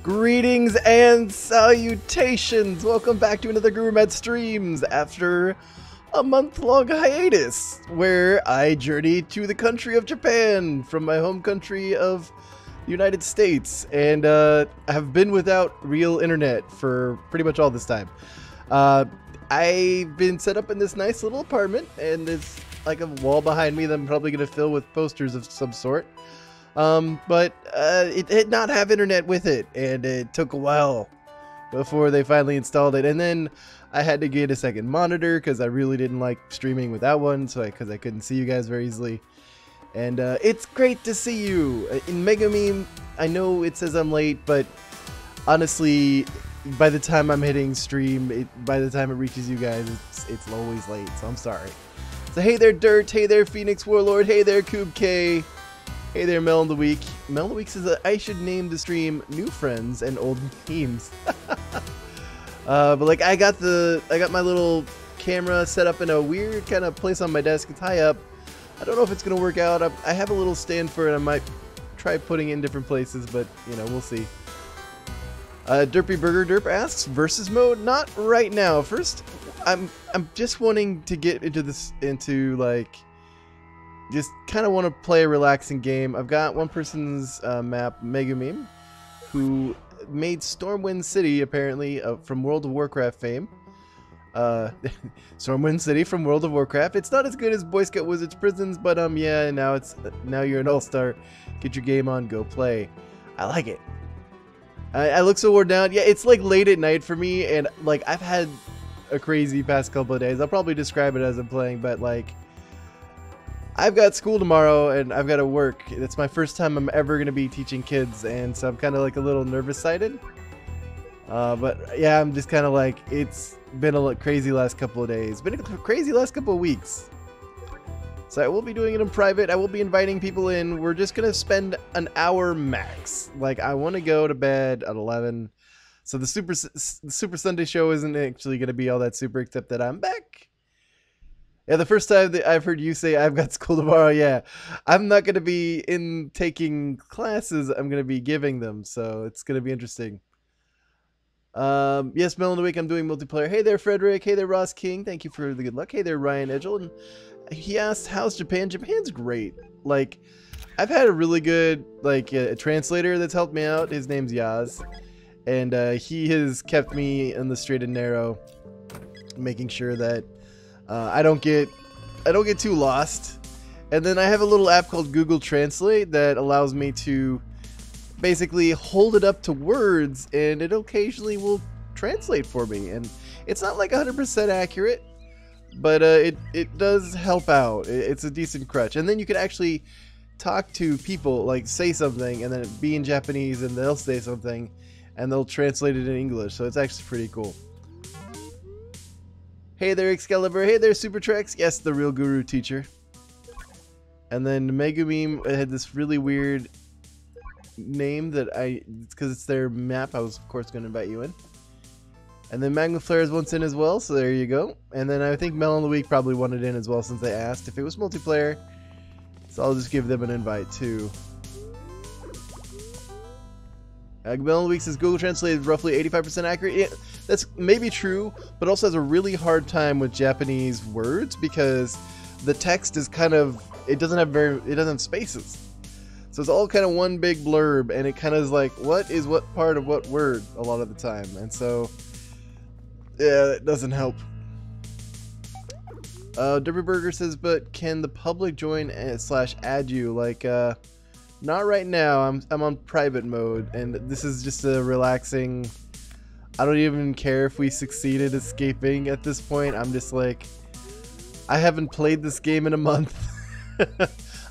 Greetings and salutations! Welcome back to another GuruMatt's streams after a month-long hiatus where I journeyed to the country of Japan from my home country of the United States, and have been without real internet for pretty much all this time. I've been set up in this nice little apartment, and there's like a wall behind me that I'm probably going to fill with posters of some sort. But it did not have internet with it, and it took a while before they finally installed it. And then I had to get a second monitor because I really didn't like streaming without one, because I couldn't see you guys very easily. And it's great to see you in Megumeme. I know it says I'm late, but honestly, by the time I'm hitting stream, by the time it reaches you guys, it's always late. So I'm sorry. So hey there, Dirt. Hey there, Phoenix Warlord. Hey there, Coob K. Hey there, Mel of the Week. Mel of the Week says that I should name the stream New Friends and Old Memes. But like I got my little camera set up in a weird kind of place on my desk. It's high up. I don't know if it's gonna work out. I have a little stand for it. I might try putting it in different places, but you know, we'll see. Derpy Burger Derp asks, versus mode? Not right now. First, I'm just wanting to get into like, just kind of want to play a relaxing game. I've got one person's map, Megumeme, who made Stormwind City, apparently, from World of Warcraft fame. Stormwind City from World of Warcraft. It's not as good as Boy Scout Wizards Prisons, but yeah, now you're an all-star. Get your game on, go play. I like it. I look so worn down. Yeah, it's like late at night for me, and like I've had a crazy past couple of days. I'll probably describe it as I'm playing, but like, I've got school tomorrow and I've got to work. It's my first time I'm ever going to be teaching kids, and so I'm kind of like a little nervous-sided. But yeah, I'm just kind of like, it's been a crazy last couple of days. Been a crazy last couple of weeks. So I will be doing it in private. I will be inviting people in. We're just going to spend an hour max. Like, I want to go to bed at 11. So the Super Sunday show isn't actually going to be all that super, except that I'm back. Yeah, the first time that I've heard you say I've got school tomorrow, yeah. I'm not going to be taking classes, I'm going to be giving them, so it's going to be interesting. Yes, Mel in the Week, I'm doing multiplayer. Hey there, Frederick. Hey there, Ross King. Thank you for the good luck. Hey there, Ryan Edgel. And he asked, how's Japan? Japan's great. Like, I've had a really good, like, a translator that's helped me out. His name's Yaz. And he has kept me in the straight and narrow, making sure that I don't get too lost. And then I have a little app called Google Translate that allows me to basically hold it up to words, and it occasionally will translate for me. And it's not like 100% accurate, but it does help out. It's a decent crutch. And then you can actually talk to people, like say something, and then it be in Japanese, and they'll say something, and they'll translate it in English. So it's actually pretty cool. Hey there, Excalibur. Hey there, Super Trex. Yes, the real guru teacher. And then Megumeme had this really weird name that it's because it's their map. I was, of course, going to invite you in. And then Magma Flare is once in as well, so there you go. And then I think Mel in the Week probably wanted in as well, since they asked if it was multiplayer. So I'll just give them an invite too. Mel in the Week says Google Translate is roughly 85% accurate. Yeah, that's maybe true, but also has a really hard time with Japanese words because the text is kind of, it doesn't have spaces. So it's all kind of one big blurb, and it kind of is like, what is what part of what word a lot of the time. And so, yeah, that doesn't help. Derby Burger says, but can the public join / add you? Like, not right now. I'm on private mode, and this is just a relaxing. I don't even care if we succeeded escaping at this point. I'm just like, I haven't played this game in a month.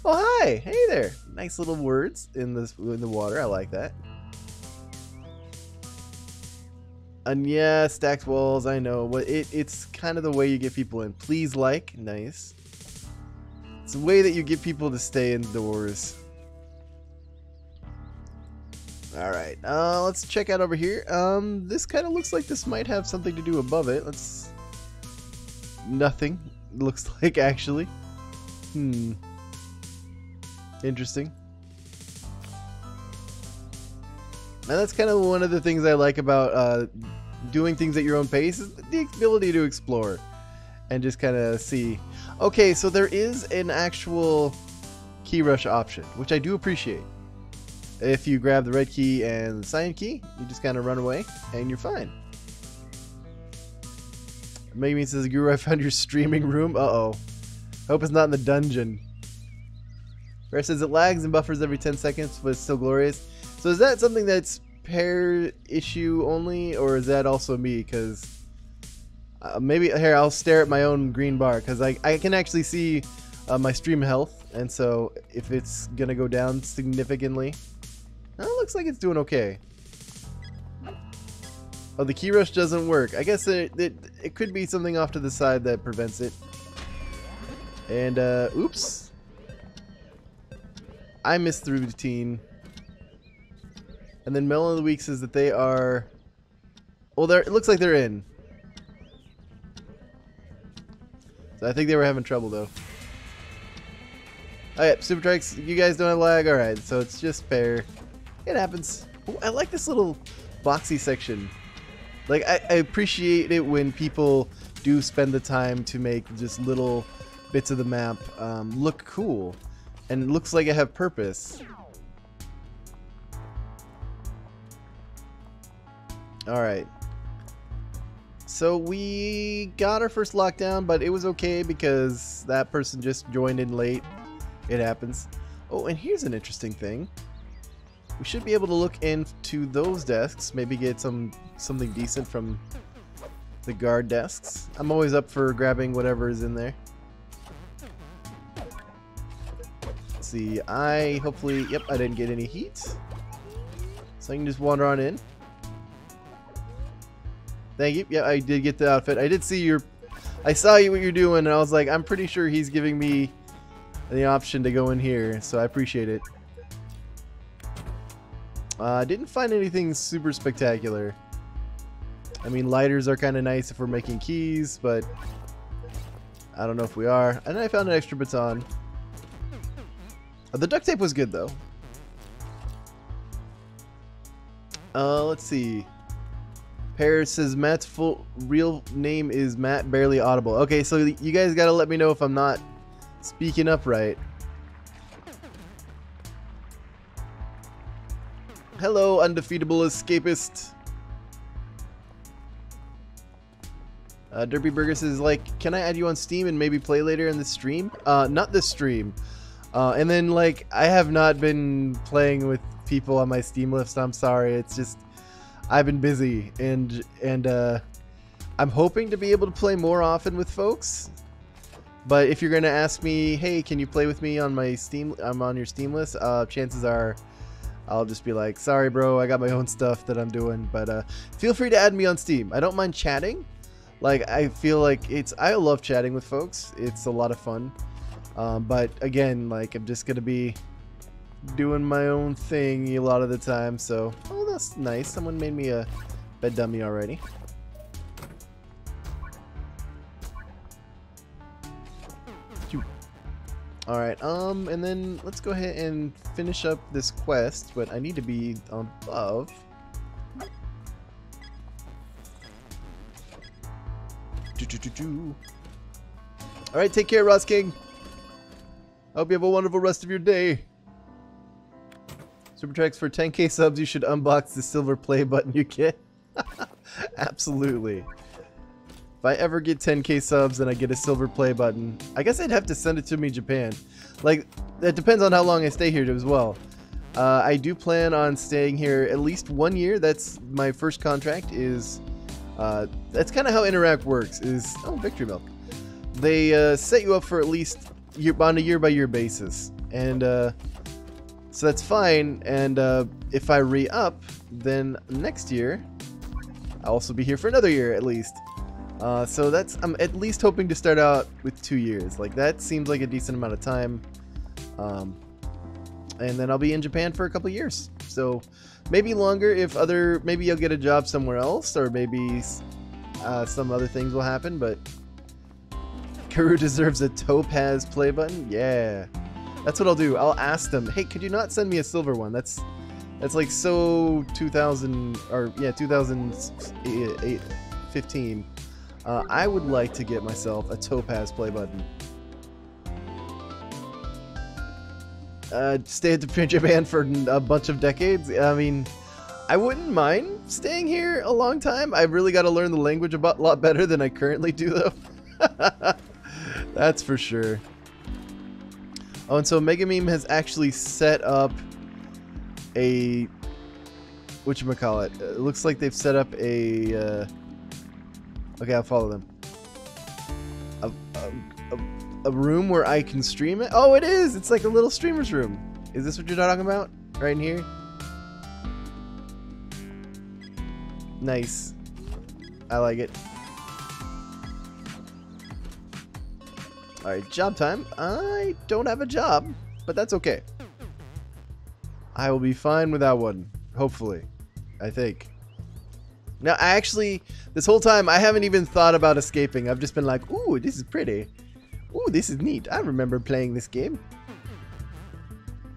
Oh hi, hey there. Nice little words in the water. I like that. And yeah, stacked walls. I know, but it's kind of the way you get people in. Please like, nice. It's a way that you get people to stay indoors. Alright, let's check out over here. This kind of looks like this might have something to do above it. Nothing, looks like, actually. Interesting. And that's kind of one of the things I like about doing things at your own pace, is the ability to explore and just kind of see. Okay, so there is an actual key rush option, which I do appreciate. If you grab the red key and the cyan key, you just kind of run away and you're fine. Megumeme says, Guru, I found your streaming room. Uh-oh. Hope it's not in the dungeon. Bear says it lags and buffers every 10 seconds, but it's still glorious. So is that something that's pair issue only, or is that also me? Because maybe here I'll stare at my own green bar, because I can actually see my stream health, and so if it's gonna go down significantly, it looks like it's doing okay. Oh, the key rush doesn't work. I guess it could be something off to the side that prevents it. And oops, I missed the routine. And then Melon of the Week says that they are... Well, it looks like they're in. So I think they were having trouble, though. Alright, Super Trikes, you guys don't have lag? Alright, so it's just fair. It happens. Ooh, I like this little boxy section. Like, I appreciate it when people do spend the time to make just little bits of the map look cool. And it looks like it have purpose. Alright. So we got our first lockdown, but it was okay because that person just joined in late. It happens. Oh, and here's an interesting thing. We should be able to look into those desks, maybe get something decent from the guard desks. I'm always up for grabbing whatever is in there. Let's see, hopefully, yep, I didn't get any heat. So I can just wander on in. Thank you. Yeah, I did get the outfit. I did see I saw what you're doing, and I was like, I'm pretty sure he's giving me the option to go in here, so I appreciate it. I didn't find anything super spectacular. I mean, lighters are kind of nice if we're making keys, but I don't know if we are. And I found an extra baton. The duct tape was good, though. Let's see. Paris says Matt's real name is Matt Barely Audible. Okay, so you guys gotta let me know if I'm not speaking up right. Hello, undefeatable escapist. Derpy Burger says, like, can I add you on Steam and maybe play later in the stream? Not this stream. And then, like, I have not been playing with people on my Steam list. I'm sorry. It's just, I've been busy, and I'm hoping to be able to play more often with folks. But if you're gonna ask me, hey, can you play with me on my Steam? I'm on your Steam list. Chances are, I'll just be like, sorry, bro, I got my own stuff that I'm doing. But feel free to add me on Steam. I don't mind chatting. Like, I feel like I love chatting with folks. It's a lot of fun. But again, like, I'm just gonna be doing my own thing a lot of the time. So, oh, that's nice. Someone made me a bed dummy already. Alright, and then let's go ahead and finish up this quest, but I need to be above. Alright, take care, Ross King. I hope you have a wonderful rest of your day. Super Tracks, for 10k subs, you should unbox the silver play button you get. Absolutely. If I ever get 10k subs and I get a silver play button, I guess I'd have to send it to me in Japan. Like, that depends on how long I stay here as well. I do plan on staying here at least 1 year. That's my first contract. That's kind of how Interact works. Oh, Victory Milk. They set you up for at least on a year-by-year basis, and so that's fine. And if I re-up, then next year I'll also be here for another year at least. So I'm at least hoping to start out with 2 years. Like, that seems like a decent amount of time. And then I'll be in Japan for a couple years. So maybe longer if maybe I'll get a job somewhere else, or maybe some other things will happen. But Guru deserves a topaz play button. Yeah, that's what I'll do. I'll ask them, hey, could you not send me a silver one? That's That's like so 2000 or yeah 2015. I would like to get myself a topaz play button. Stay at Japan for a bunch of decades. I mean, I wouldn't mind staying here a long time. I've really got to learn the language a lot better than I currently do, though. That's for sure. Oh, and so Megumeme has actually set up a whatchamacallit. It looks like they've set up a okay, I'll follow them. A room where I can stream it? Oh, it is! It's like a little streamer's room. Is this what you're talking about? Right in here? Nice. I like it. Alright, job time. I don't have a job, but that's okay. I will be fine without one. Hopefully. I think. Now, this whole time, I haven't even thought about escaping. I've just been like, ooh, this is pretty. Ooh, this is neat. I remember playing this game.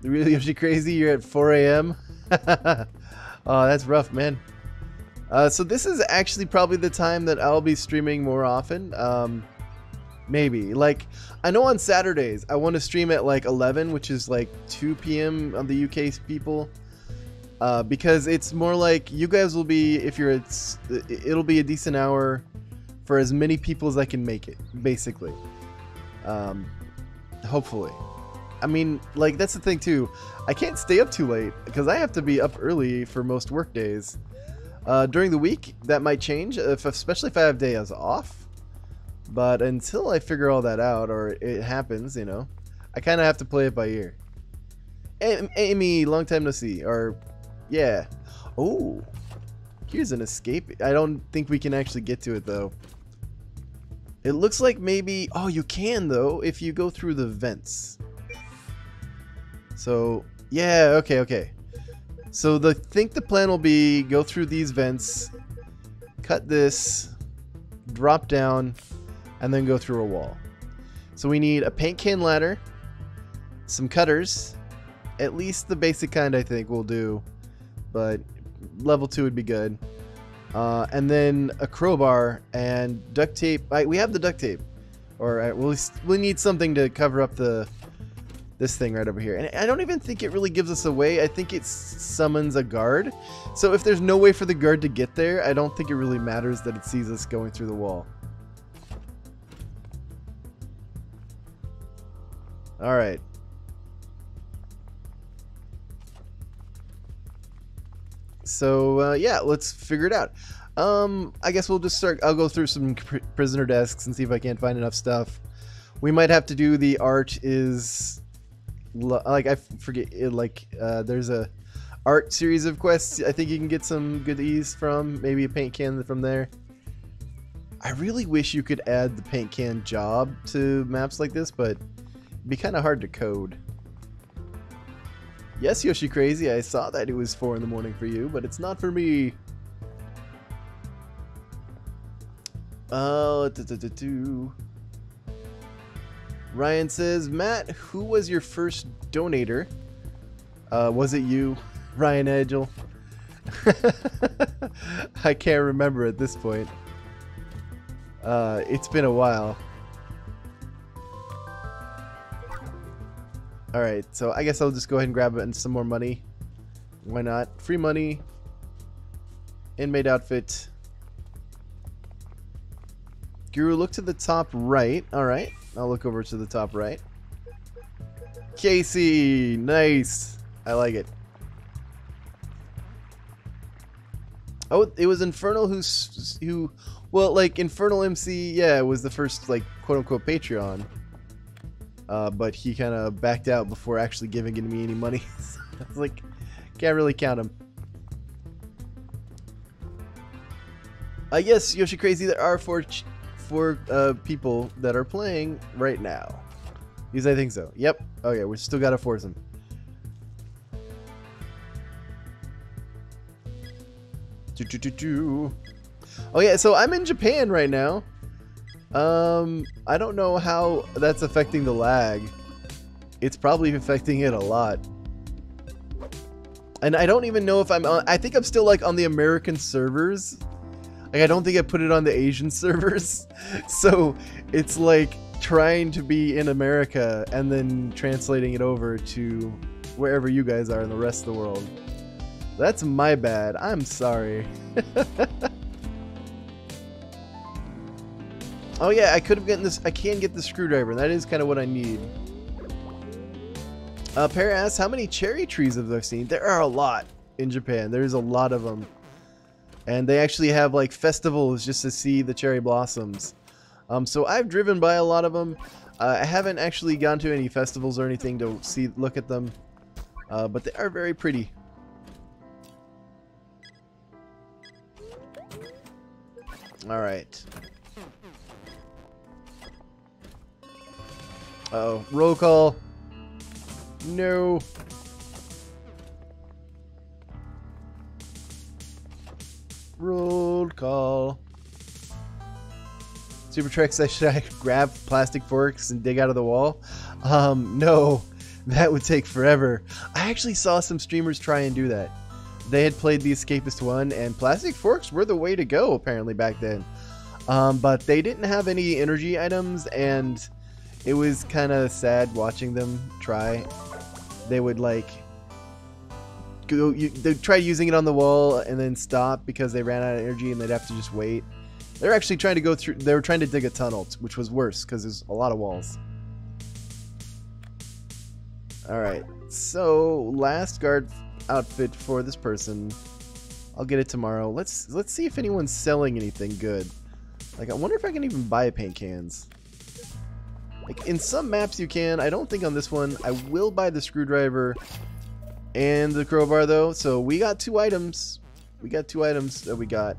Really, Yoshi Crazy? You're at 4 a.m.? Oh, that's rough, man. So this is actually probably the time that I'll be streaming more often. Maybe. Like, I know on Saturdays, I want to stream at like 11, which is like 2 p.m. on the UK people. Because it's more like you guys will be, it'll be a decent hour for as many people as I can make it, basically. Hopefully. I mean, like, that's the thing too. I can't stay up too late because I have to be up early for most work days. During the week, that might change, especially if I have days off. But until I figure all that out, or it happens, you know, I kind of have to play it by ear. Amy, long time no see. Or, yeah. Oh, here's an escape. I don't think we can actually get to it, though. It looks like maybe... Oh, you can, though, if you go through the vents. So, yeah, okay. So, think the plan will be go through these vents, cut this, drop down, and then go through a wall. So we need a paint can ladder, some cutters, at least the basic kind I think will do, but level 2 would be good. And then a crowbar and duct tape. We have the duct tape, or we'll need something to cover up this thing right over here. And I don't even think it really gives us away. I think it summons a guard. So if there's no way for the guard to get there, I don't think it really matters that it sees us going through the wall. Alright. So, yeah, let's figure it out. I guess we'll just start. I'll go through some prisoner desks and see if I can't find enough stuff. We might have to do the art is... Like, I forget, there's a art series of quests I think you can get some goodies from. Maybe a paint can from there. I really wish you could add the paint can job to maps like this, but it'd be kind of hard to code. Yes, Yoshi Crazy, I saw that it was 4 in the morning for you, but it's not for me. Oh, Ryan says, Matt, who was your first donator? Was it you, Ryan Edgel? I can't remember at this point. It's been a while. Alright, so I guess I'll just go ahead and grab it and some more money. Why not? Free money. Inmate outfit. Guru, look to the top right. Alright, I'll look over to the top right. Casey! Nice! I like it. Oh, it was Infernal who... Well, like, Infernal MC, yeah, was the first, like, quote-unquote Patreon. But he kind of backed out before actually giving me any money. So I was like, can't really count him. Yes, Yoshi Crazy, there are four people that are playing right now. Yes, I think so. Yep. Okay, we still gotta force them. Oh yeah, so I'm in Japan right now. I don't know how that's affecting the lag. It's probably affecting it a lot. And I don't even know if I'm on, I think I'm still like on the American servers. Like I don't think I put it on the Asian servers. So it's like trying to be in America and then translating it over to wherever you guys are in the rest of the world. That's my bad. I'm sorry. Oh yeah, I could have gotten this. I can get the screwdriver. That is kind of what I need. Para asks, how many cherry trees have I seen? There are a lot in Japan. There's a lot of them. And they actually have like festivals just to see the cherry blossoms. So I've driven by a lot of them. I haven't actually gone to any festivals or anything to look at them. But they are very pretty. Alright. Uh-oh. Roll call. No. Roll call. Super Trek says, should I grab plastic forks and dig out of the wall? No. That would take forever. I actually saw some streamers try and do that. They had played the Escapist one, and plastic forks were the way to go, apparently, back then. But they didn't have any energy items, and it was kind of sad watching them try. They would, like, they'd try using it on the wall and then stop because they ran out of energy, and they'd have to just wait. They're actually trying to go through, they were trying to dig a tunnel, which was worse because there's a lot of walls. Alright, so last guard outfit for this person. I'll get it tomorrow. Let's see if anyone's selling anything good. Like, I wonder if I can even buy paint cans. Like, in some maps you can. I don't think on this one. I will buy the screwdriver and the crowbar, though. So we got 2 items. We got 2 items that we got.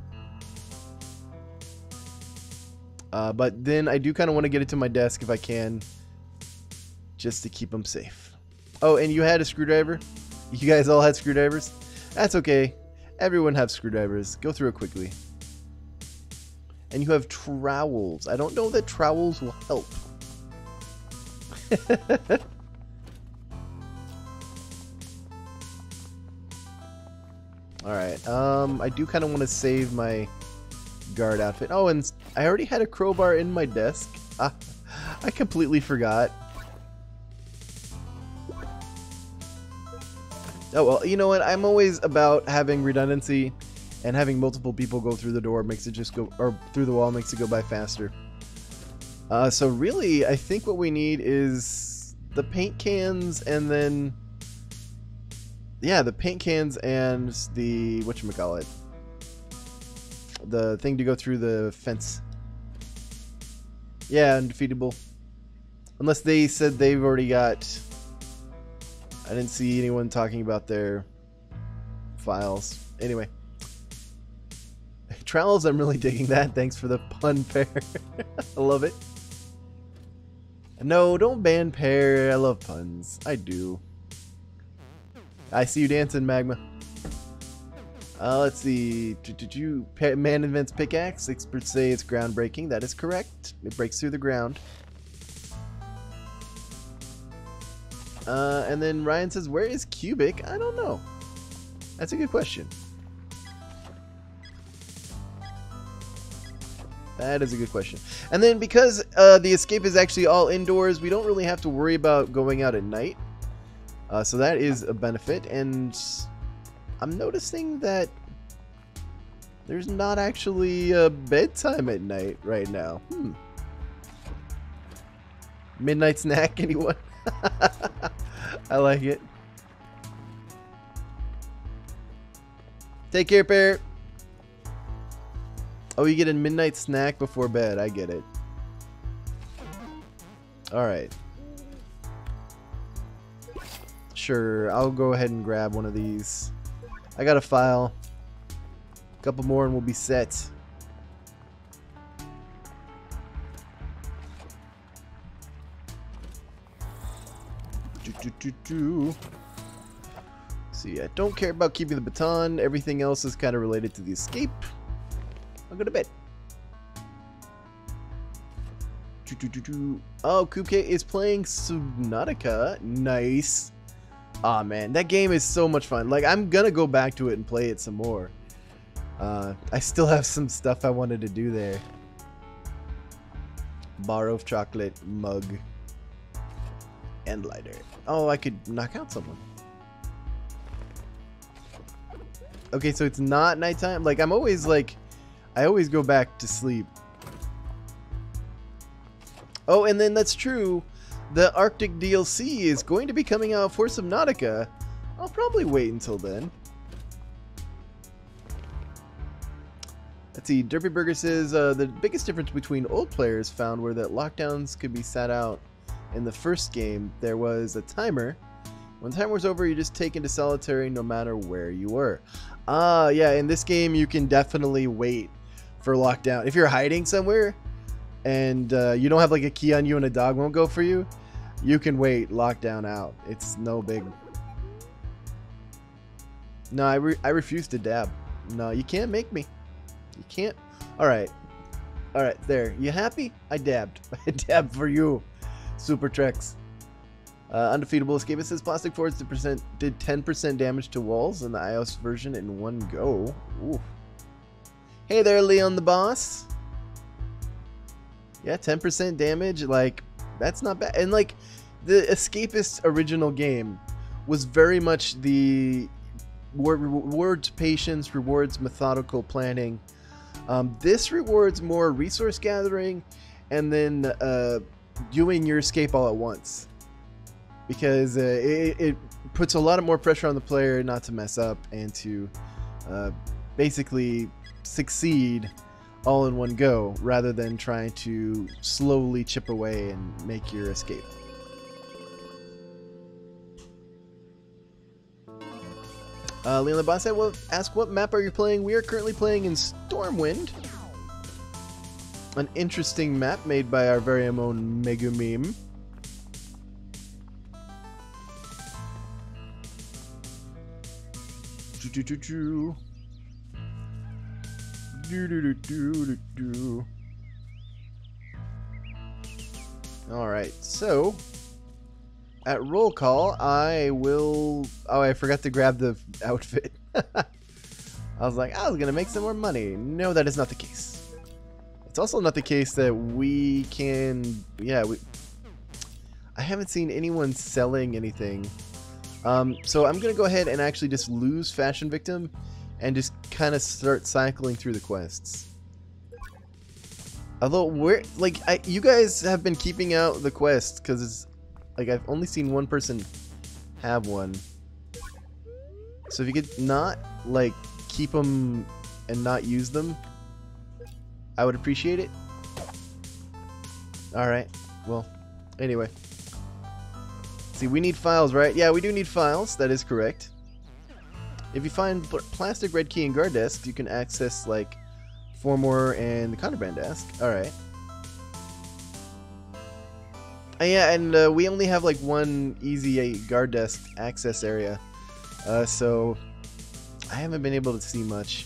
But then I do kind of want to get it to my desk if I can, just to keep them safe. Oh, and you had a screwdriver? You guys all had screwdrivers? That's okay. Everyone has screwdrivers. Go through it quickly. And you have trowels. I don't know that trowels will help. Alright, I do kind of want to save my guard outfit. Oh, and I already had a crowbar in my desk. I completely forgot. Oh, well, you know what? I'm always about having redundancy, and having multiple people go through the door makes it just go, or through the wall makes it go by faster. So really, I think what we need is the paint cans, and then, yeah, the paint cans and the, whatchamacallit, the thing to go through the fence. Yeah, undefeatable. Unless they said they've already got... I didn't see anyone talking about their files. Anyway. Trowels, I'm really digging that. Thanks for the pun, Pear. I love it. No, don't ban Pear. I love puns. I do. I see you dancing, Magma. Let's see. Man invents pickaxe. Experts say it's groundbreaking. That is correct. It breaks through the ground. And then Ryan says, where is Cubic? I don't know. That's a good question. That is a good question. And then because the escape is actually all indoors, we don't really have to worry about going out at night. So that is a benefit. And I'm noticing that there's not actually a bedtime at night right now. Midnight snack, anyone? I like it. Take care, Pear. Oh, you get a midnight snack before bed. I get it. Alright. Sure, I'll go ahead and grab one of these. I got a file. A couple more and we'll be set. See, I don't care about keeping the baton. Everything else is kind of related to the escape. I'll go to bed. Oh, Kupke is playing Subnautica. Nice. Aw, man, that game is so much fun. Like, I'm gonna go back to it and play it some more. I still have some stuff I wanted to do there. Bar of chocolate, mug, and lighter. Oh, I could knock out someone. Okay, so it's not nighttime. Like, I'm always like, I always go back to sleep. Oh, and then that's true. The Arctic DLC is going to be coming out for Subnautica. I'll probably wait until then. Let's see, Derpy Burger says, the biggest difference between old players found were that lockdowns could be sat out. In the first game, there was a timer. When the timer was over, you just take into solitary no matter where you were. Ah, yeah, in this game, you can definitely wait for lockdown. If you're hiding somewhere and you don't have like a key on you and a dog won't go for you, you can wait lockdown out. It's no big. No, I refuse to dab. No, you can't make me. You can't. All right, there. You happy? I dabbed. I dabbed for you. Super Trex. Undefeatable Escapist says plastic forts did 10% damage to walls in the iOS version in one go. Ooh. Hey there, Leon the boss. Yeah, 10% damage. Like, that's not bad. And like, the Escapists original game was very much the rewards patience, rewards methodical planning. This rewards more resource gathering and then doing your escape all at once, because it puts a lot of more pressure on the player not to mess up and to basically succeed all in one go rather than trying to slowly chip away and make your escape. Leon the Boss said, well, ask what map are you playing? We are currently playing in Stormwind, an interesting map made by our very own Megumeme. Alright, so at roll call, I will... Oh, I forgot to grab the outfit. I was like, I was going to make some more money. No, that is not the case. It's also not the case that we can... Yeah, I haven't seen anyone selling anything. So I'm going to go ahead and actually just lose Fashion Victim and just kind of start cycling through the quests. Although, you guys have been keeping out the quests because it's... Like, I've only seen one person have one. So if you could not, like, keep them and not use them, I would appreciate it. Alright. Well, anyway. See, we need files, right? Yeah, we do need files. That is correct. If you find plastic red key and guard desk, you can access, like, 4 more and the contraband desk. Alright. Yeah, and we only have like one easy guard desk access area, so I haven't been able to see much.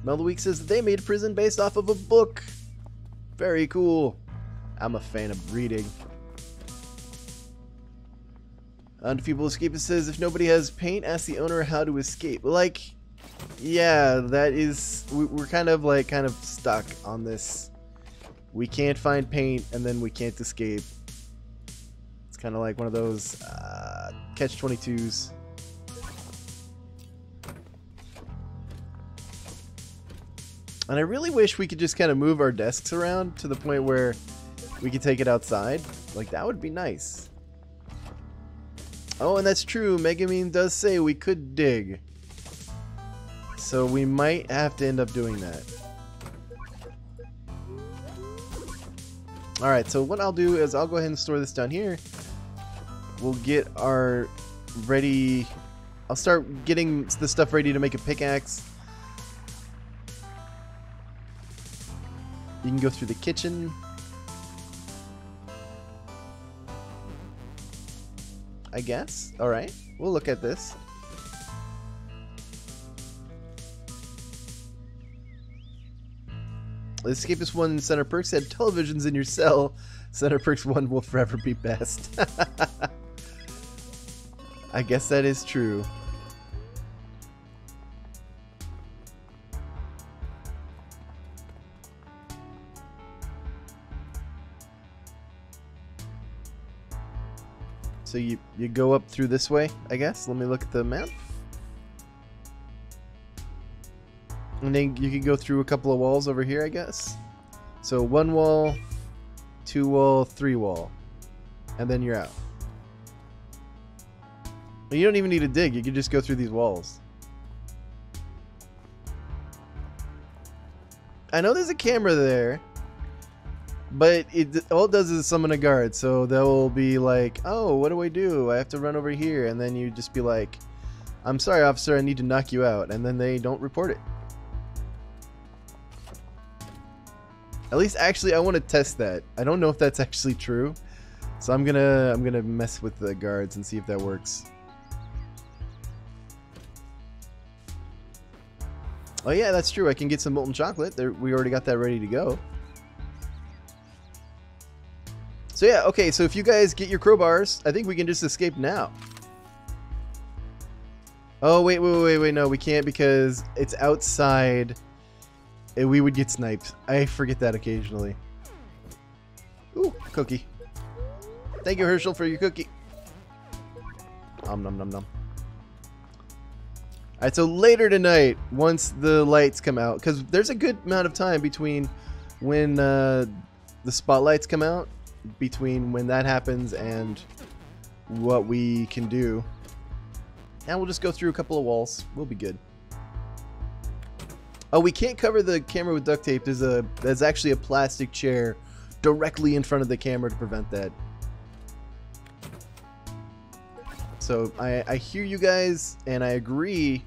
Mel the Week says that they made a prison based off of a book. Very cool. I'm a fan of reading. Undefeatable Escapist says if nobody has paint, ask the owner how to escape. Like, yeah, that is... We're kind of stuck on this. We can't find paint, and then we can't escape. It's kind of like one of those catch-22s. And I really wish we could just kind of move our desks around to the point where we could take it outside. Like, that would be nice. Oh, and that's true. Megumeme does say we could dig. So we might have to end up doing that. Alright, so what I'll do is I'll go ahead and store this down here. We'll get our ready... I'll start getting the stuff ready to make a pickaxe. You can go through the kitchen. I guess. Alright, we'll look at this. Escapist 1 Center Perks said televisions in your cell. Center Perks 1 will forever be best. I guess that is true. So you go up through this way, I guess. Let me look at the map. And then you can go through a couple of walls over here, I guess. So 1 wall, 2 wall, 3 wall. And then you're out. You don't even need to dig. You can just go through these walls. I know there's a camera there, but all it does is summon a guard. So they'll be like, oh, what do I do? I have to run over here. And then you just be like, I'm sorry, officer, I need to knock you out. And then they don't report it. At least, actually, I want to test that. I don't know if that's actually true. So I'm gonna mess with the guards and see if that works. Oh yeah, that's true. I can get some molten chocolate. We already got that ready to go. So yeah, okay. So if you guys get your crowbars, I think we can just escape now. Oh wait, no, we can't because it's outside. And we would get sniped. I forget that occasionally. Ooh, cookie. Thank you, Herschel, for your cookie. Nom nom nom nom. Alright, so later tonight, once the lights come out, because there's a good amount of time between when the spotlights come out, between when that happens and what we can do. And we'll just go through a couple of walls. We'll be good. Oh, we can't cover the camera with duct tape. There's actually a plastic chair directly in front of the camera to prevent that. So I hear you guys, and I agree.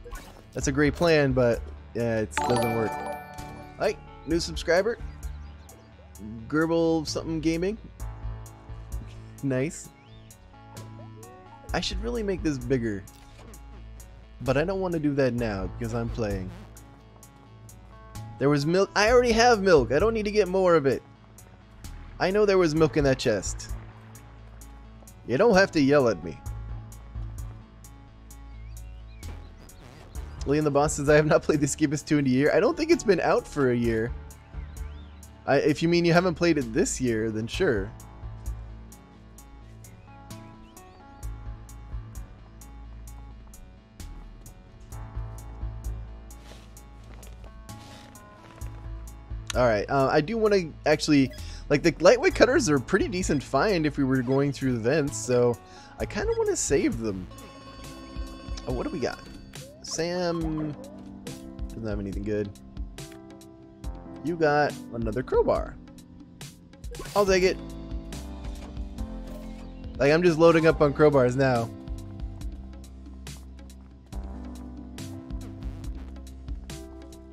That's a great plan, but yeah, it doesn't work. Alright, new subscriber. Gerbil something gaming. Nice. I should really make this bigger. But I don't want to do that now because I'm playing. There was milk. I already have milk. I don't need to get more of it. I know there was milk in that chest. You don't have to yell at me. Lee and the Boss says, I have not played the Escapists 2 in a year. I don't think it's been out for a year. If you mean you haven't played it this year, then sure. Alright, I do want to actually, like, the lightweight cutters are a pretty decent find if we were going through the vents, so I kind of want to save them. Oh, what do we got? Sam doesn't have anything good. You got another crowbar. I'll take it. Like, I'm just loading up on crowbars now.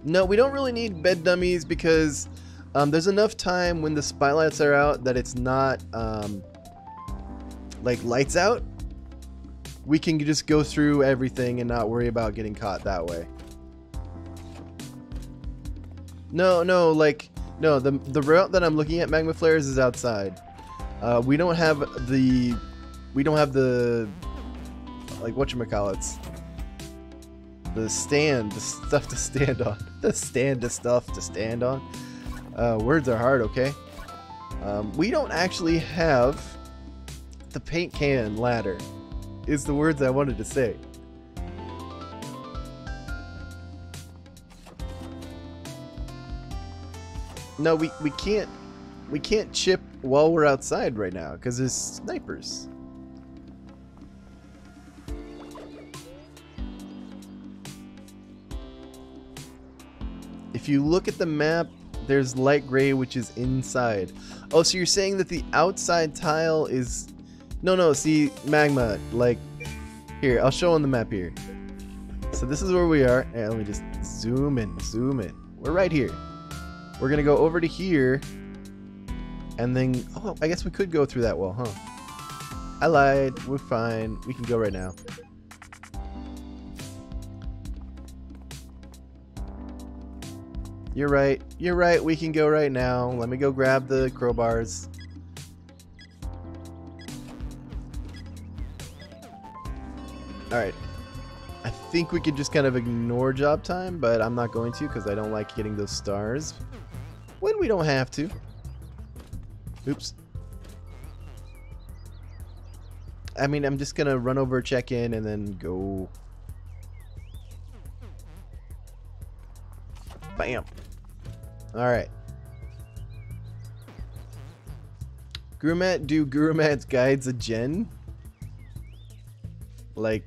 No, we don't really need bed dummies because there's enough time when the spotlights are out that it's not like lights out. We can just go through everything and not worry about getting caught that way. No, the route that I'm looking at, Magma Flares, is outside. We don't have the like, whatchamacallits, the stuff to stand on. The stuff to stand on. Words are hard, okay? We don't actually have the paint can ladder, is the words I wanted to say. No, we can't chip while we're outside right now because there's snipers. If you look at the map, there's light gray, which is inside. Oh, so you're saying that the outside tile is... No, see, Magma, like, here, I'll show on the map here. So this is where we are. And let me just zoom in. We're right here. We're gonna go over to here, and then, oh, I guess we could go through that wall, huh? I lied, we're fine. We can go right now. You're right, we can go right now. Let me go grab the crowbars. Alright. I think we could just kind of ignore job time, but I'm not going to because I don't like getting those stars when we don't have to. Oops. I mean, I'm just gonna run over, check in, and then go. Bam. Alright. GuruMatt, do GuruMatt's guides a gen? Like,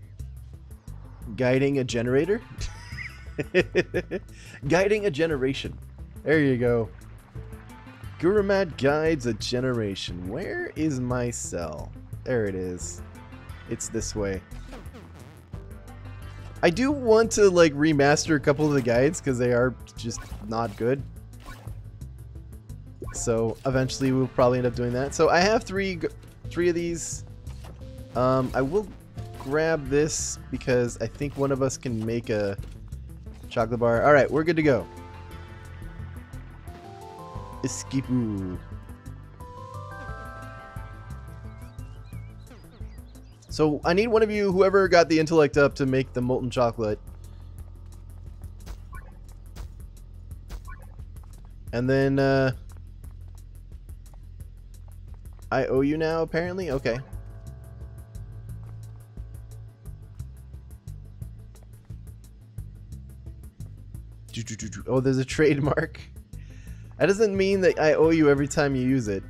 guiding a generator? Guiding a generation. There you go. GuruMatt guides a generation. Where is my cell? There it is. It's this way. I do want to like remaster a couple of the guides because they are just not good. So eventually we'll probably end up doing that. So I have three of these. I will grab this because I think one of us can make a chocolate bar. All right, we're good to go. Escapists. So I need one of you, whoever got the intellect up, to make the molten chocolate. And then I owe you now, apparently? Okay. Oh, there's a trademark. That doesn't mean that I owe you every time you use it.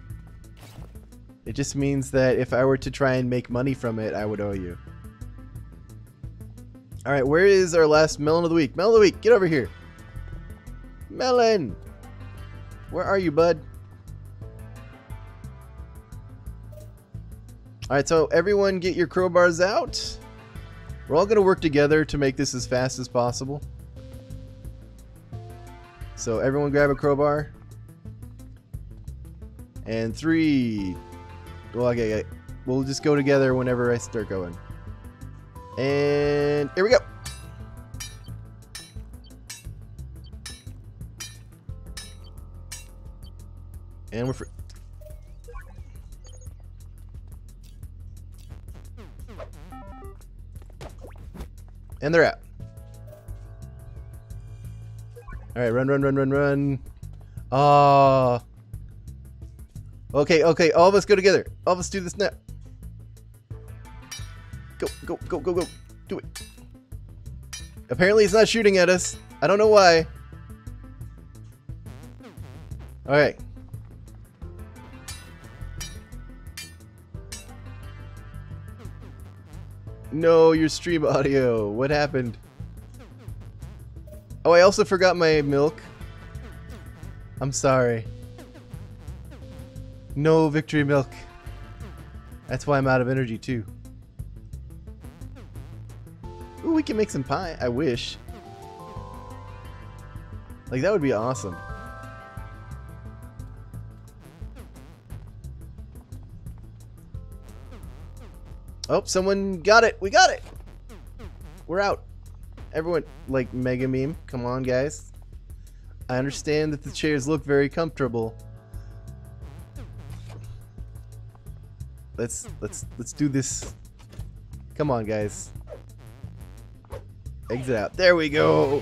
It just means that if I were to try and make money from it, I would owe you. Alright, where is our last melon of the week? Melon of the week, get over here. Melon! Where are you, bud? Alright, so everyone get your crowbars out. We're all going to work together to make this as fast as possible. So everyone grab a crowbar. And 3... Well, okay, we'll just go together whenever I start going. And here we go. And we're free. And they're out. Alright, run, run, run, run, run. Ah. Okay, okay, all of us go together. All of us do this now. Go, go, go, go, go. Do it. Apparently it's not shooting at us. I don't know why. Alright. No, your stream audio. What happened? Oh, I also forgot my milk. I'm sorry. No victory milk. That's why I'm out of energy too. Ooh, we can make some pie. I wish. Like, that would be awesome. Oh, someone got it. We got it. We're out. Everyone, like Megumeme, come on, guys. I understand that the chairs look very comfortable. Let's do this. Come on, guys. Exit out. There we go.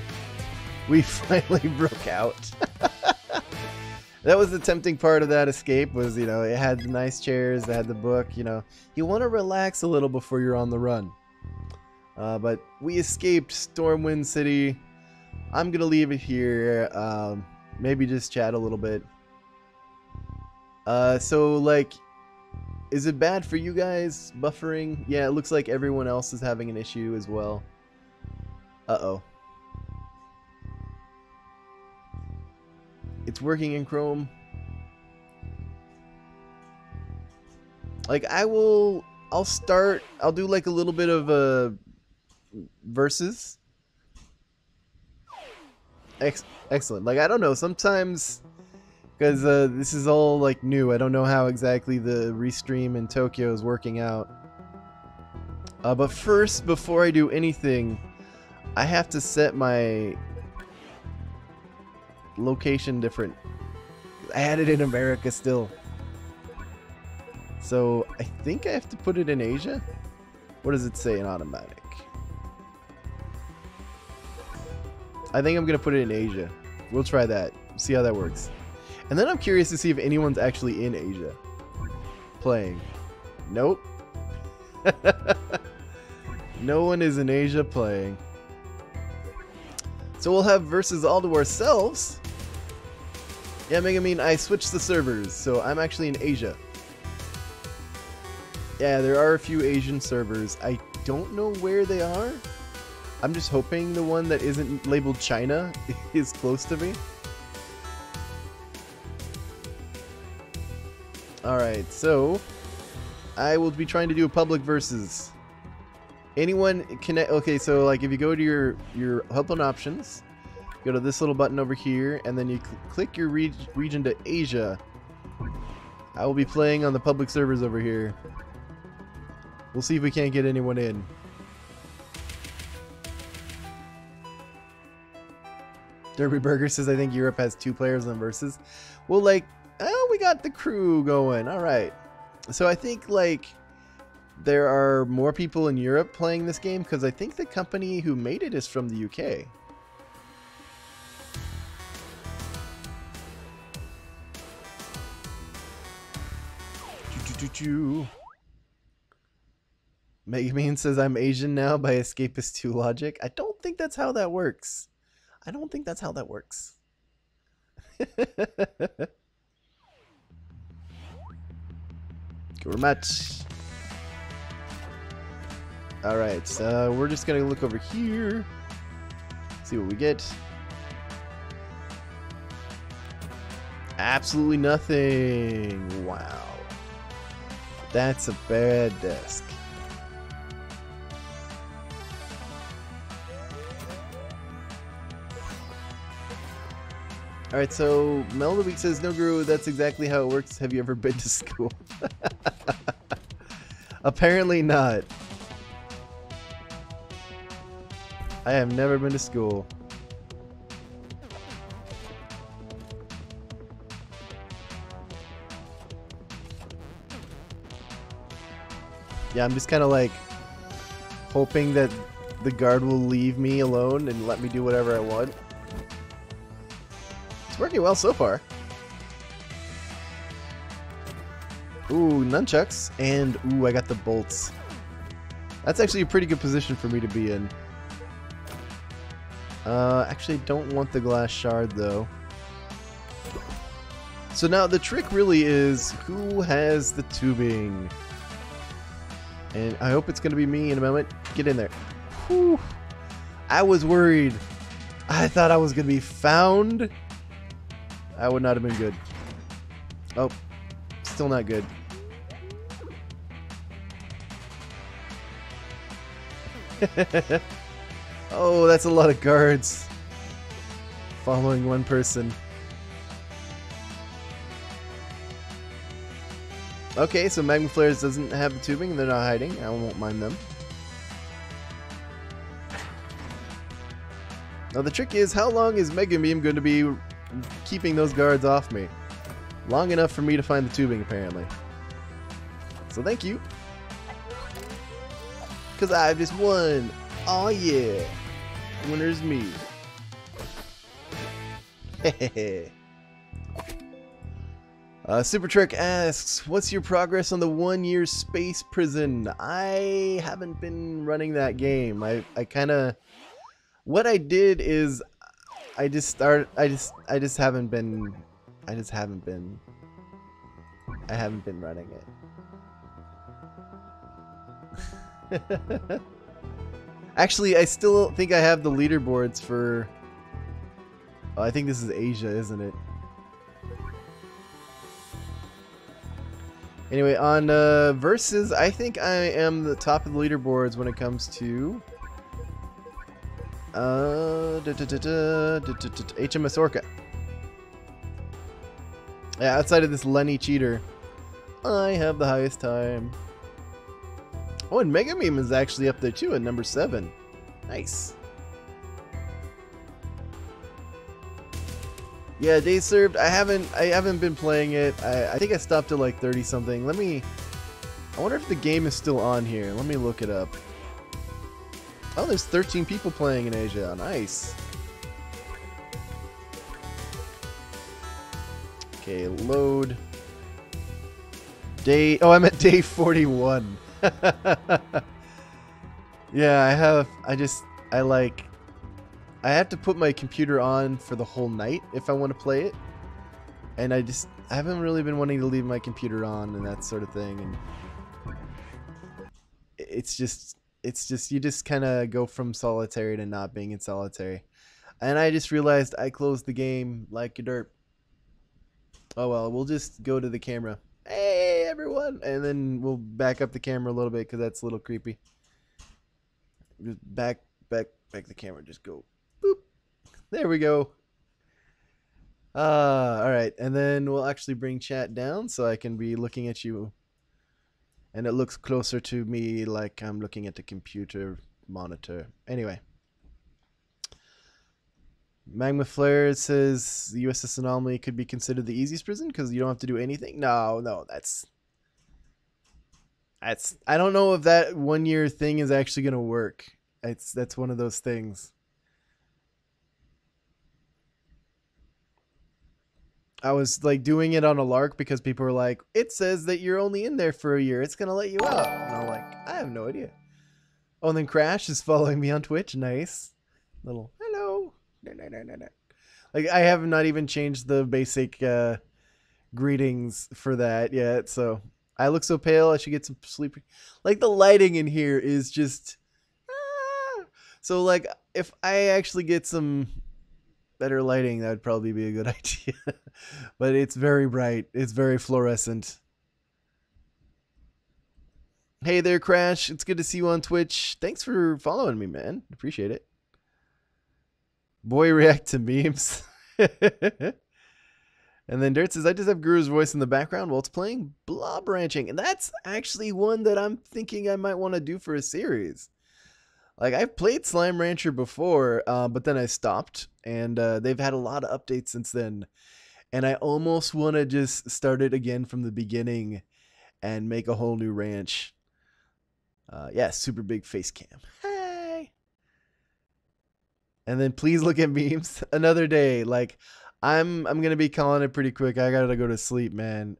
We finally broke out. That was the tempting part of that escape, was, you know, it had the nice chairs, it had the book, you know. You want to relax a little before you're on the run. But we escaped Stormwind City. I'm going to leave it here. Maybe just chat a little bit. So, like, is it bad for you guys, buffering? Yeah, it looks like everyone else is having an issue as well. Uh-oh. It's working in Chrome. Like, I'll do like a little bit of verses. Excellent. Like, I don't know, sometimes, because this is all like new, I don't know how exactly the restream in Tokyo is working out. But first, before I do anything, I have to set my location different. I had it in America still. So I think I have to put it in Asia. What does it say in automatic? I think I'm going to put it in Asia. We'll try that. See how that works. And then I'm curious to see if anyone's actually in Asia playing. Nope. No one is in Asia playing. So we'll have versus all to ourselves. Yeah, Megumeme, I switched the servers, so I'm actually in Asia. Yeah, there are a few Asian servers. I don't know where they are. I'm just hoping the one that isn't labeled China is close to me. Alright, so I will be trying to do a public versus. Anyone connect? Okay, so like if you go to your help on options, go to this little button over here, and then you click your region to Asia. I will be playing on the public servers over here. We'll see if we can't get anyone in. Derby Burger says, I think Europe has 2 players on versus. Well, like, oh, we got the crew going. All right. So I think, like, there are more people in Europe playing this game because I think the company who made it is from the UK. Megumeme says, I'm Asian now by Escapists 2 logic. I don't think that's how that works. I don't think that's how that works. GuruMatt's. Alright, so we're just gonna look over here. See what we get. Absolutely nothing. Wow. That's a bad desk. Alright, so Mel of the Week says, no, Guru, that's exactly how it works. Have you ever been to school? Apparently not. I have never been to school. Yeah, I'm just kind of like hoping that the guard will leave me alone and let me do whatever I want. It's working well so far. Ooh, nunchucks. And, ooh, I got the bolts. That's actually a pretty good position for me to be in. Actually, don't want the glass shard, though. So now the trick really is who has the tubing. And I hope it's going to be me in a moment. Get in there. Whew. I was worried. I thought I was going to be found. That would not have been good. Oh, still not good. Oh, that's a lot of guards following one person. Okay, so Magma Flares doesn't have the tubing and they're not hiding. I won't mind them. Now the trick is, how long is Megumeme going to be keeping those guards off me? Long enough for me to find the tubing, apparently. So thank you. Because I've just won. Oh yeah. Winner's me. Hehehe. Super Trek asks, what's your progress on the 1-year space prison? I haven't been running that game. I kind of, what I did is I just haven't been running it. Actually, I still think I have the leaderboards for, oh, I think this is Asia, isn't it? Anyway, on Versus, I think I am the top of the leaderboards when it comes to HMS Orca. Yeah, outside of this Lenny cheater, I have the highest time. Oh, and Megumeme is actually up there too at number 7. Nice. Yeah, days served. I haven't been playing it. I think I stopped at like 30 something. Let me I wonder if the game is still on here. Let me look it up. Oh, there's 13 people playing in Asia. Nice. Okay, load. Day. Oh, I'm at day 41. Yeah, I have to put my computer on for the whole night if I want to play it. And I haven't really been wanting to leave my computer on and that sort of thing. And it's just you just kind of go from solitary to not being in solitary. And I just realized I closed the game like a derp. Oh well, we'll just go to the camera. Hey everyone, and then we'll back up the camera a little bit because that's a little creepy. Just back the camera. Just go. Boop. There we go. All right, and then we'll actually bring chat down so I can be looking at you. And it looks closer to me like I'm looking at the computer monitor. Anyway. Magma Flare says the USS Anomaly could be considered the easiest prison because you don't have to do anything. No, that's I don't know if that 1 year thing is actually gonna work. That's one of those things. I was like doing it on a lark because people were like, it says that you're only in there for a year. It's gonna let you out. And I'm like, I have no idea. Oh, and then Crash is following me on Twitch. Nice. Little hello. No. Like I have not even changed the basic greetings for that yet. So I look so pale. I should get some sleep. Like the lighting in here is just. So like if I actually get some better lighting, that would probably be a good idea. But it's very bright. It's very fluorescent. Hey there, Crash. It's good to see you on Twitch. Thanks for following me, man. Appreciate it. Boy react to memes. And then Dirt says, I just have Guru's voice in the background while it's playing Blob Ranching. And that's actually one that I'm thinking I might want to do for a series. Like, I've played Slime Rancher before, but then I stopped. And they've had a lot of updates since then. And I almost want to just start it again from the beginning and make a whole new ranch. Yeah, super big face cam. Hey! And then please look at memes another day. Like, I'm gonna be calling it pretty quick. I gotta go to sleep, man.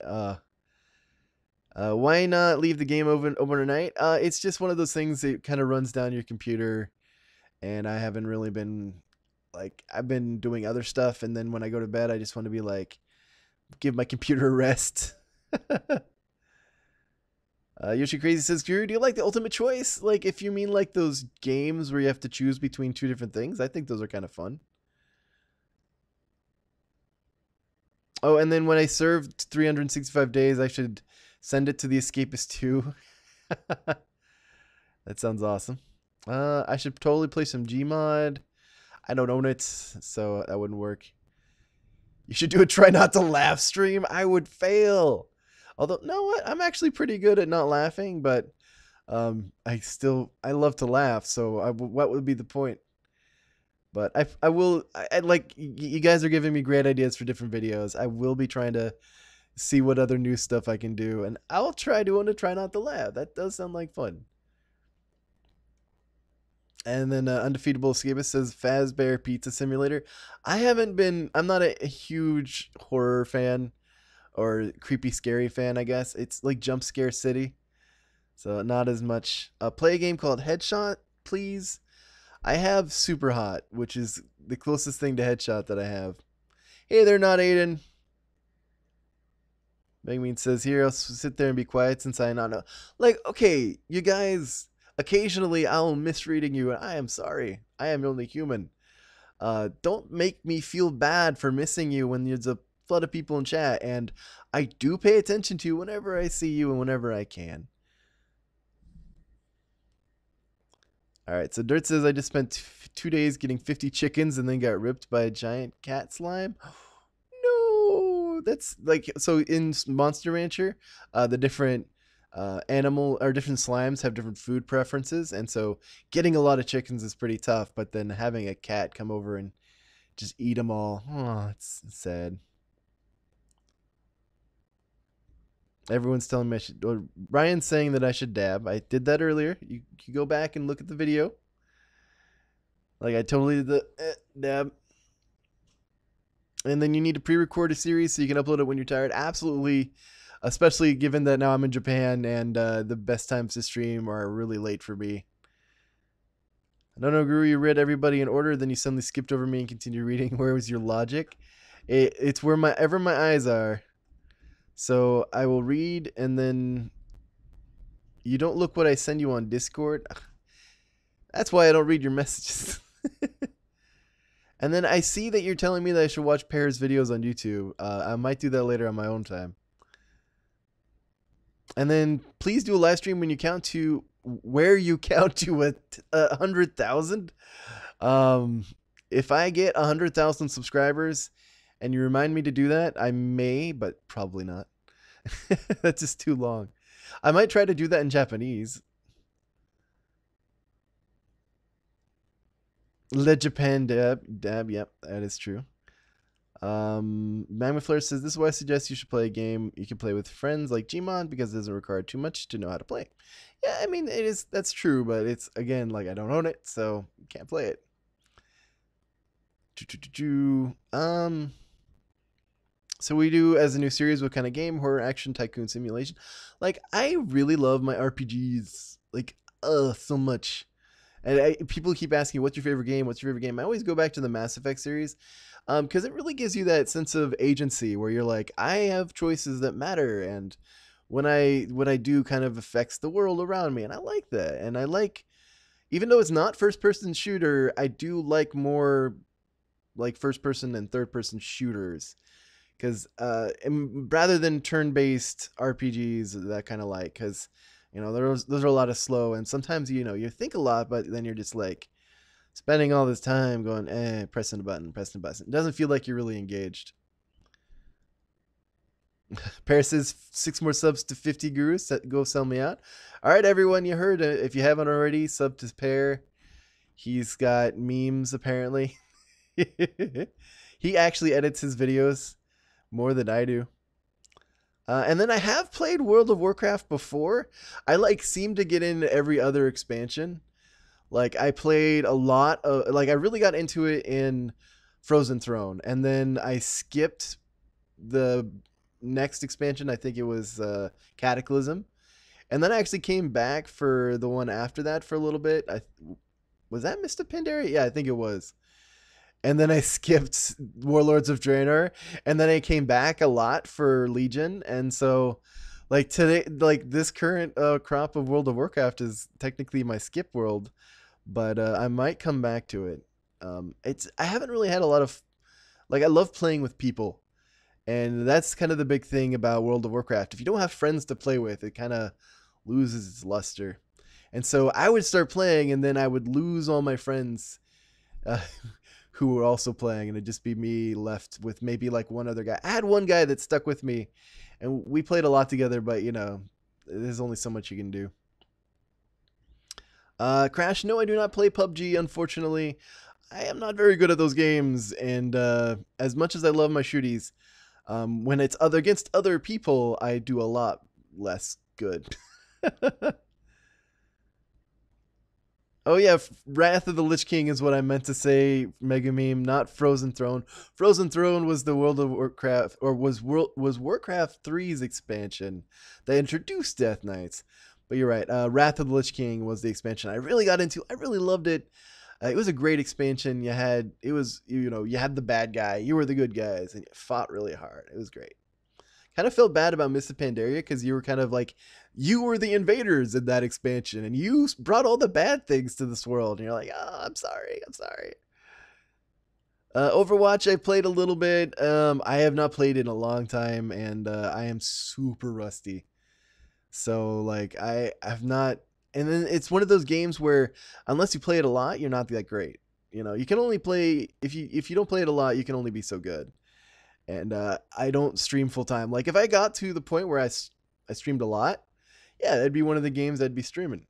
Why not leave the game overnight? It's just one of those things that kind of runs down your computer, and I haven't really been like I've been doing other stuff, and then when I go to bed, I just want to be like give my computer a rest. Yoshi Crazy says, Guru, do you like the ultimate choice? Like, if you mean like those games where you have to choose between two different things, I think those are kind of fun. Oh, and then when I served 365 days, I should send it to the Escapists too. That sounds awesome. I should totally play some Gmod. I don't own it, so that wouldn't work. You should do a try not to laugh stream. I would fail. Although, no, what? I'm actually pretty good at not laughing, but I love to laugh. So what would be the point? But I will, like, you guys are giving me great ideas for different videos. I will be trying to see what other new stuff I can do. And I'll try doing a try not to laugh. That does sound like fun. And then Undefeatable Escapist says Fazbear Pizza Simulator. I'm not a huge horror fan or creepy scary fan, I guess. It's like Jump Scare City. So not as much. Play a game called Headshot, please. I have Super Hot, which is the closest thing to Headshot that I have. Hey there, not Aiden. Megumeme says, here, I'll sit there and be quiet since I not know. Like, okay, you guys, occasionally I'll misreading you, and I am sorry. I am only human. Don't make me feel bad for missing you when there's a flood of people in chat, and I do pay attention to you whenever I see you and whenever I can. Alright, so Dirt says I just spent 2 days getting 50 chickens and then got ripped by a giant cat slime. No, that's like, so in Monster Rancher, the different animal or different slimes have different food preferences, and so getting a lot of chickens is pretty tough, but then having a cat come over and just eat them all, oh, it's sad. Everyone's telling me I should. Or Brian's saying that I should dab. I did that earlier. You can go back and look at the video. Like I totally did the dab. And then you need to pre-record a series so you can upload it when you're tired. Absolutely. Especially given that now I'm in Japan and the best times to stream are really late for me. I don't know, Guru, you read everybody in order, then you suddenly skipped over me and continued reading. Where was your logic? It's where my eyes are. So I will read, and then you don't look what I send you on Discord. That's why I don't read your messages. And then I see that you're telling me that I should watch Pear's videos on YouTube. I might do that later on my own time. And then please do a live stream when you count to where you count to 100,000. If I get 100,000 subscribers and you remind me to do that, I may, but probably not. That's just too long. I might try to do that in Japanese. Le Japan dab, yep, that is true. Magma Flare says, this is why I suggest you should play a game you can play with friends like Gmon because it doesn't require too much to know how to play. Yeah, I mean, that's true, but it's, again, like, I don't own it, so can't play it. So we do as a new series, what kind of game? Horror, action, tycoon, simulation. Like, I really love my RPGs, like, so much. And people keep asking, what's your favorite game? What's your favorite game? I always go back to the Mass Effect series because it really gives you that sense of agency where you're like, I have choices that matter. And what I do kind of affects the world around me. And I like that. And I like, even though it's not first-person shooter, I do like more like first-person and third-person shooters. Because rather than turn-based RPGs, that kind of like, because... You know, those are a lot of slow, and sometimes, you know, you think a lot, but then you're just like spending all this time going, pressing a button. It doesn't feel like you're really engaged. Paris says 6 more subs to 50 gurus. Go sell me out. All right, everyone, you heard it. If you haven't already, sub to Pear. He's got memes, apparently. He actually edits his videos more than I do. And then I have played World of Warcraft before. I seem to get into every other expansion. Like I played a lot of, I really got into it in Frozen Throne, and then I skipped the next expansion. I think it was Cataclysm, and then I actually came back for the one after that for a little bit. Was that Mr. Pandaria? Yeah, I think it was. And then I skipped Warlords of Draenor, and then I came back a lot for Legion. And so, like today, like this current crop of World of Warcraft is technically my skip world, but I might come back to it. I haven't really had a lot of, I love playing with people, and that's kind of the big thing about World of Warcraft. If you don't have friends to play with, it kind of loses its luster. And so I would start playing, and then I would lose all my friends. Who were also playing, and it'd just be me left with maybe like one other guy. I had one guy that stuck with me, and we played a lot together, but you know, there's only so much you can do. Crash, no, I do not play PUBG, unfortunately. I am not very good at those games, and as much as I love my shooties, when it's against other people, I do a lot less good. Oh yeah, Wrath of the Lich King is what I meant to say, Megumeme, not Frozen Throne. Frozen Throne was the World of Warcraft, or was Warcraft 3's expansion that introduced Death Knights. But you're right, Wrath of the Lich King was the expansion I really got into. I really loved it. It was a great expansion. You had the bad guy, you were the good guys, and you fought really hard. It was great. Kind of felt bad about Mr. Pandaria because you were kind of like, you were the invaders in that expansion, and you brought all the bad things to this world, and you're like, oh, I'm sorry. Overwatch, I played a little bit. I have not played in a long time, and I am super rusty. So like I have not, and then it's one of those games where unless you play it a lot, you're not that great. You know, you can only play if you don't play it a lot, you can only be so good. And I don't stream full time. Like if I got to the point where I streamed a lot, yeah, that'd be one of the games I'd be streaming.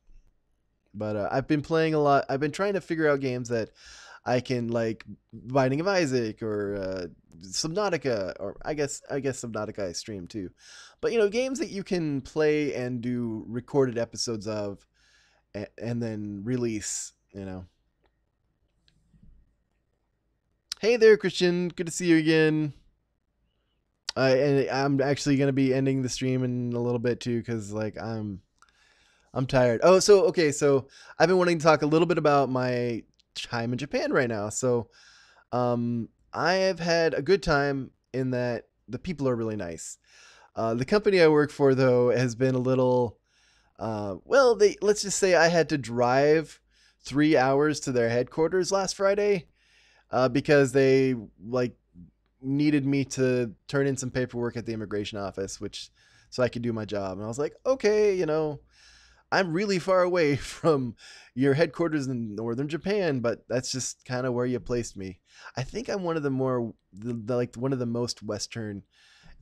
But I've been playing a lot. I've been trying to figure out games that I can, like Binding of Isaac or Subnautica, or I guess Subnautica I stream too. But you know, games that you can play and do recorded episodes of, and then release. You know. Hey there, Christian. Good to see you again. And I'm actually gonna be ending the stream in a little bit too, because like I'm tired. Oh, so okay, so I've been wanting to talk a little bit about my time in Japan right now. So, I have had a good time in that the people are really nice. The company I work for, though, has been a little, well, let's just say I had to drive 3 hours to their headquarters last Friday, because they like needed me to turn in some paperwork at the immigration office, so I could do my job. And I was like, okay, you know, I'm really far away from your headquarters in northern Japan, but that's just kind of where you placed me. I think I'm one of the more, like one of the most Western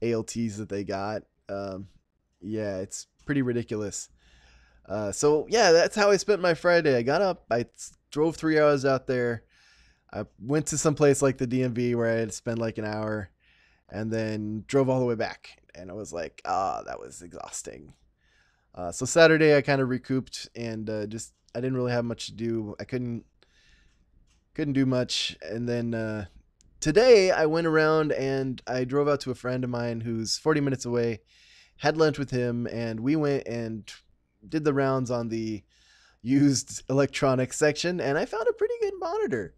ALTs that they got. Yeah, it's pretty ridiculous. So yeah, that's how I spent my Friday. I got up, I drove 3 hours out there. I went to some place like the DMV where I had to spend like an hour, and then drove all the way back. And I was like, that was exhausting. So Saturday I kind of recouped, and I didn't really have much to do. I couldn't do much. And then today I went around and I drove out to a friend of mine who's 40 minutes away, had lunch with him, and we went and did the rounds on the used electronics section, and I found a pretty good monitor.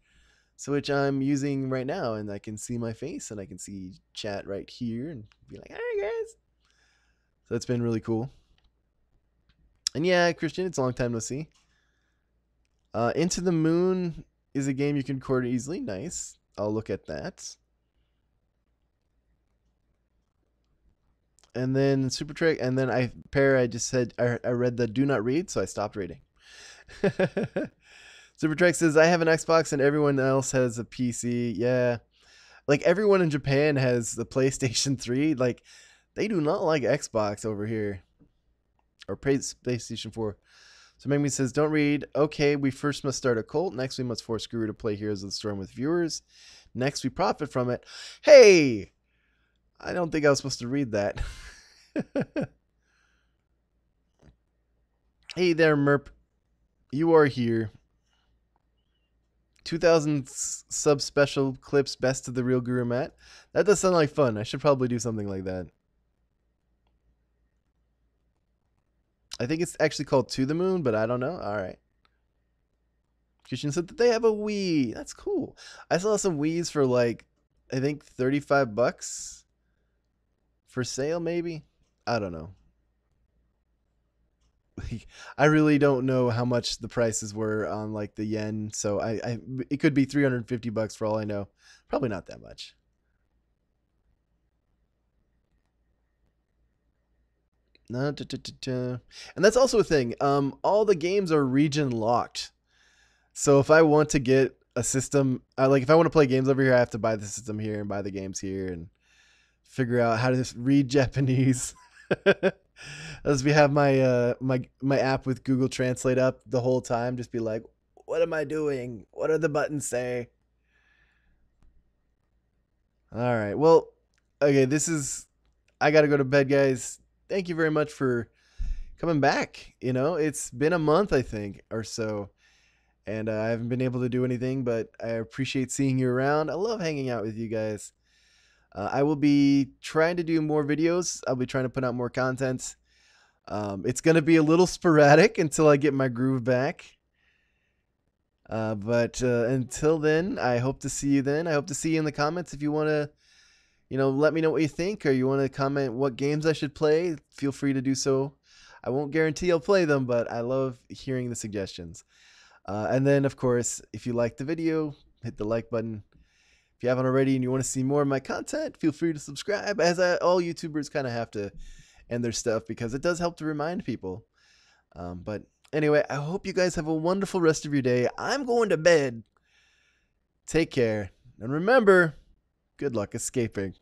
So which I'm using right now, and I can see my face, and I can see chat right here and be like, "Hi guys." So it's been really cool. And yeah, Christian, it's a long time no see. Into the Moon is a game you can record easily. Nice. I'll look at that. And then Super Trek, and then I just said I read the do not read, so I stopped reading. Super Trek says, I have an Xbox and everyone else has a PC. Yeah. Like everyone in Japan has the PlayStation 3. Like they do not like Xbox over here. Or PlayStation 4. So Megumeme says, don't read. Okay, we first must start a cult. Next, we must force Guru to play Heroes of the Storm with viewers. Next, we profit from it. Hey! I don't think I was supposed to read that. Hey there, Merp. You are here. 2,000 sub special clips, best of the real GuruMatt. That does sound like fun. I should probably do something like that. I think it's actually called To the Moon, but I don't know. All right. Christian said that they have a Wii. That's cool. I saw some Wiis for like, I think $35 for sale, maybe. I don't know. I really don't know how much the prices were on like the yen, so it could be $350 for all I know. Probably not that much. And that's also a thing. All the games are region locked. So if I want to get a system, like if I want to play games over here, I have to buy the system here and buy the games here and figure out how to read Japanese. As we have my my app with Google Translate up the whole time, just be like, what am I doing? What do the buttons say? All right. Well, okay, I got to go to bed, guys. Thank you very much for coming back. You know, it's been a month, I think, or so. And I haven't been able to do anything, but I appreciate seeing you around. I love hanging out with you guys. I will be trying to do more videos. I'll be trying to put out more content. It's going to be a little sporadic until I get my groove back. But until then, I hope to see you then. I hope to see you in the comments if you want to, you know, let me know what you think, or you want to comment what games I should play. Feel free to do so. I won't guarantee I'll play them, but I love hearing the suggestions. And then, of course, if you liked the video, hit the like button. If you haven't already and you want to see more of my content, feel free to subscribe, as all YouTubers kind of have to end their stuff because it does help to remind people. But anyway, I hope you guys have a wonderful rest of your day. I'm going to bed. Take care. And remember, good luck escaping.